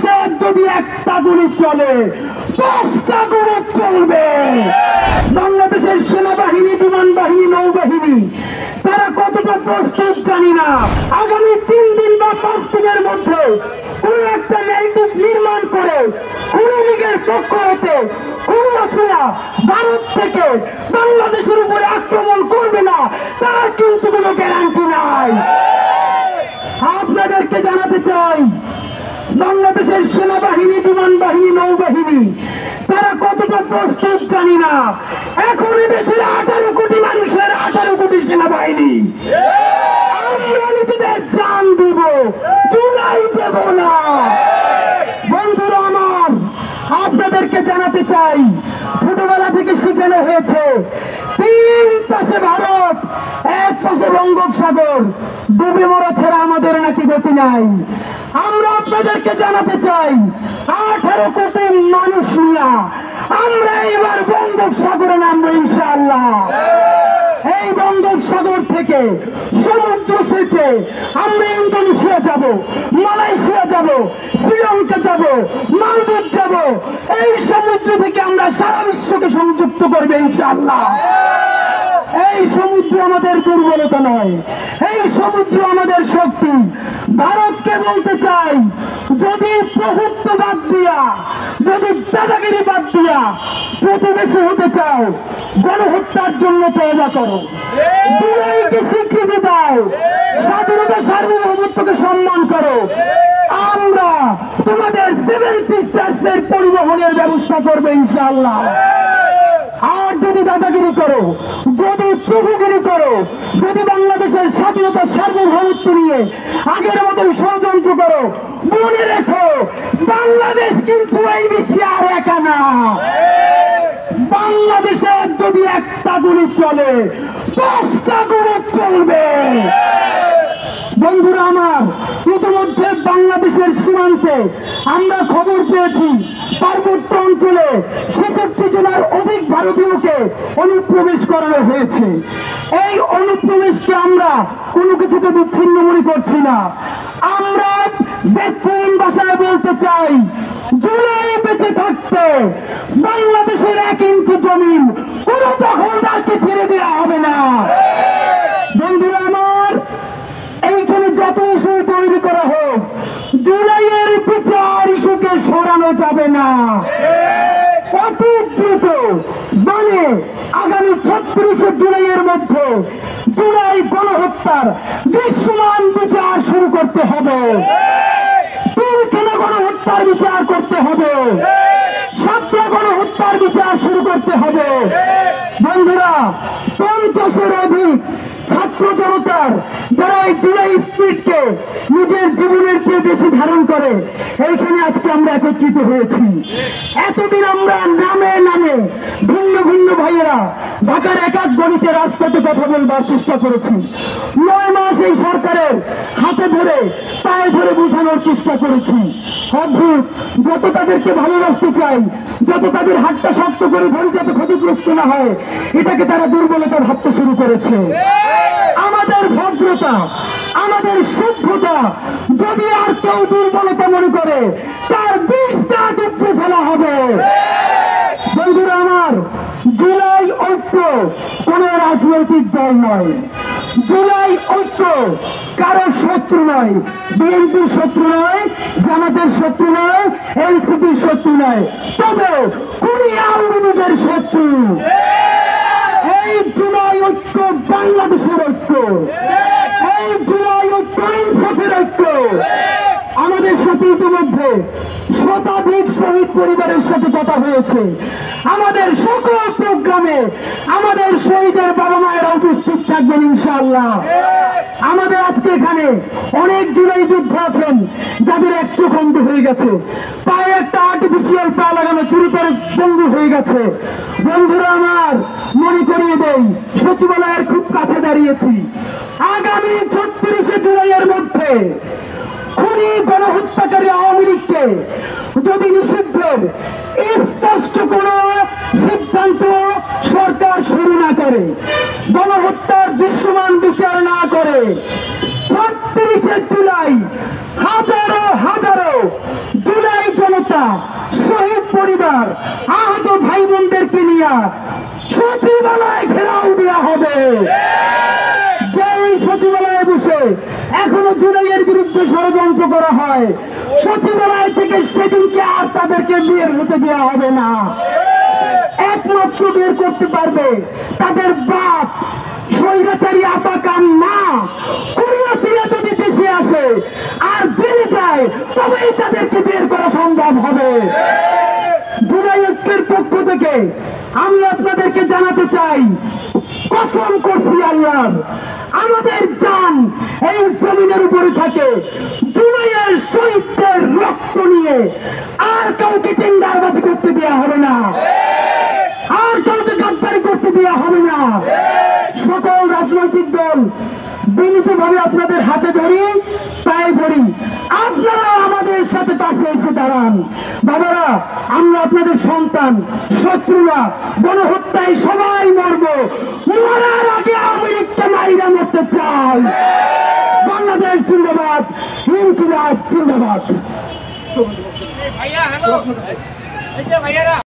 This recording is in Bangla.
বাংলাদেশে যদি একটা গুলি চলে 10টা গুলি চলবে। বাংলাদেশের সেনাবাহিনী, বিমান বাহিনী, নৌবাহিনী তারা কতটা প্রস্তুত জানি না। আগামী 3 দিন বা 5 দিনের মধ্যে কোন একটা ন্যারেটিভ নির্মাণ করে কোন লীগের পক্ষ হতে কোন আসেনা ভারত থেকে বাংলাদেশের উপরে আক্রমণ করবে না, তার কিন্তু কোনো গ্যারান্টি নাই। আপনাদেরকে জানাতে চাই, বাংলাদেশের সেনাবাহিনী, বিমান বাহিনী, নৌবাহিনী তারা কতটা প্রস্তুত জানি না। এখন দেশের 18 কোটি মানুষের 18 কোটি সেনাবাহিনী, আমরা নিজেদের জান দিব, জুলাই দেব না। বন্ধুরা আমার, আপনাদেরকে জানাতে চাই, ছোটবেলা থেকে শেখানো হয়েছে 3 পাশে ভারত, 1 পাশে বঙ্গোপসাগর, ডুবে মরা ছাড়া আমাদের নাকি গতি নাই। আমরা আপনাদেরকে জানাতে চাই, 18 কোটি মানুষ নিয়ে আমরা এবার বঙ্গোপসাগরে নামবো ইনশাআল্লাহ। এই বঙ্গোপসাগর থেকে সমুদ্র সেচে আমরা ইন্দোনেশিয়া যাব, মালয়েশিয়া যাব, শ্রীলঙ্কা যাব, মালদ্বীপ যাব। এই সমুদ্র থেকে আমরা সারা বিশ্বকে সংযুক্ত করবে ইনশাআল্লাহ। এই সমুদ্র আমাদের দুর্বলতা নয়, এই সমুদ্র আমাদের শক্তি। ভারতকে বলতে চাই, যদি প্রভুত্ব বাদ দিয়া, যদি দাদাগিরি বাদ দিয়া প্রতিবেশী হতে চাও, গণহত্যার জন্য তওবা করো, জুলাইকে স্বীকৃতি দাও, স্বাধীনতা সার্বভৌমত্বকে সম্মান করো। আমরা তোমাদের 7 সিস্টার্স এর পরিবহনের ব্যবস্থা করবে ইনশাআল্লাহ। আর যদি দাদাগিরি করো, যদি প্রভুগিরি করো, যদি বাংলাদেশের স্বাধীনতা সার্বভৌমত্ব নিয়ে আগের মতন ষড়যন্ত্র করো, মনে রেখো বাংলাদেশ কিন্তু এই বিশ্বে আর একা না। বাংলাদেশে যদি একটা গুলি চলে 10টা গুলি চলবে। বন্ধুরা আমার, ইতিমধ্যে বাংলাদেশের সীমান্তে আমরা খবর পেয়েছি পার্বত্য অঞ্চলে 66 জনের অধিক ভারতীয়কে অনুপ্রবেশ করানো হয়েছে। এই অনুপ্রবেশকে আমরা কোনো কিছুকে বিচ্ছিন্ন মনে করছি না। আমরা ব্যক্তিহীন ভাষায় বলতে চাই, জুলাই বেঁচে থাকতে বাংলাদেশের 1 ইঞ্চি জমিন কোন দখলদারকে ছেড়ে দেওয়া হবে না। বন্ধুরা আমার, এইখানে যত ইস্যু তৈরি করা হোক, জুলাইয়ের বিচার ইস্যুকে সরানো যাবে না। অতি দ্রুত মানে আগামী 36 জুলাইয়ের মধ্যে জুলাই গণহত্যার দৃশ্যমান বিচার শুরু করতে হবে। পিলখানা গণহত্যার বিচার করতে হবে, সাতটা গণহত্যার বিচার শুরু করতে হবে। বন্ধুরা, 50-এর অধিক ছাত্র জনতার যারা এই জুলাই স্পিরিটকে নিজের জীবনের চেয়ে বেশি ধারণ করে, এইখানে আজকে আমরা একত্রিত হয়েছি। এতদিন আমরা নামে নামে ভিন্ন ভিন্ন ভাইয়েরা ঢাকার একাক গণিতে রাজপথে কথা বলবার চেষ্টা করেছি। 9 মাস এই সরকারের হাতে ধরে পায়ে ধরে বোঝানোর চেষ্টা করেছি। অদ্ভুত, যত তাদেরকে ভালোবাসতে চাই, যত তাদের হাতটা শক্ত করে ধরে যাতে ক্ষতিগ্রস্ত না হয়, এটাকে তারা দুর্বলতা ভাবতে শুরু করেছে। আমাদের ভদ্রতা, আমাদের সভ্যতা যদি আর কেউ দুর্বলতা মনে করে, তার বিষটা উপড়ে ফেলা হবে। বন্ধুরা আমার, জুলাই ঐক্য কোন রাজনৈতিক দল নয়, জুলাই ঐক্য কারো শত্রু নয়, বিএনপির শত্রু নয়, জামাতের শত্রু নয়, এনসিপির শত্রু নয়, তবে কোনি আওয়ামী লীগের শত্রু। এই জুলাই ঐক্য বাংলাদেশের ঐক্য, এই জুলাই ঐক্য ইনসাফের ঐক্য। আমাদের সাথে ইতিমধ্যে শতাধিক শহীদ পরিবারের সাথে কথা হয়েছে। আমাদের সকল প্রোগ্রামে আমাদের শহীদের বাবা মায়েরা উপস্থিত থাকবেন ইনশাআল্লাহ। আমাদের আজকে এখানে অনেক জুলাই যোদ্ধা আছেন যাদের এক চোখ অন্ধ হয়ে গেছে, পায়ে একটা আর্টিফিশিয়াল পা লাগানো চুরিতরে বন্ধু হয়ে গেছে। বন্ধুরা আমার, মনে করিয়ে দেই, সচিবালয়ের খুব কাছে দাঁড়িয়েছি। আগামী 36 জুলাইয়ের মধ্যে খুনি গণহত্যাকারী আওয়ামী লীগকে যদি নিষিদ্ধের স্পষ্ট কোন সিদ্ধান্ত সরকার শুরু না করে, গণহত্যার দৃশ্যমান বিচার না করে, 36 জুলাই হাজারো হাজারো জুলাই জনতা, শহীদ পরিবার, আহত ভাই বোনদেরকে নিয়ে সচিবালয় ঘেরাও দেওয়া হবে। যেই সচিবালয়ে বসে এখনো জুলাইয়ের বিরুদ্ধে ষড়যন্ত্র করা হয়, সচিবালয় থেকে সেদিনকে আর তাদেরকে বের হতে দেওয়া হবে না। একমাত্র বের করতে পারবে তাদের বাপ স্বৈরাচারী আপাকাম মা কুড়িয়া ফিরে যদি দেশে আসে আর জেলে যায়, তবেই তাদেরকে বের করা সম্ভব হবে। জুলাই ঐক্যের পক্ষ থেকে আমি আপনাদেরকে জানাতে চাই, কসম করছি আল্লাহর, আমাদের জান এই জমিনের উপরে থাকে, জুলাইয়ের শহীদদের রক্ত নিয়ে আর কাউকে টেন্ডারবাজি করতে দেওয়া হবে না, আর কাউকে গাদ্দারি করতে দেওয়া হবে না। সকল রাজনৈতিক দল বিনীতভাবে আপনাদের হাতে ধরি, পায়ে ধরি, আপনারা আমাদের সাথে পাশে এসে দাঁড়ান। বাবারা, আমরা আপনাদের সন্তান, শত্রুরা, গণহত্যায় সবাই মরব, মরার আগে আওয়ামী লীগকে মাইরা মরতে চাই। বাংলাদেশ জিন্দাবাদ, ইনকিলাব জিন্দাবাদ। ভাইয়া হ্যালো, এই যে ভাইয়ারা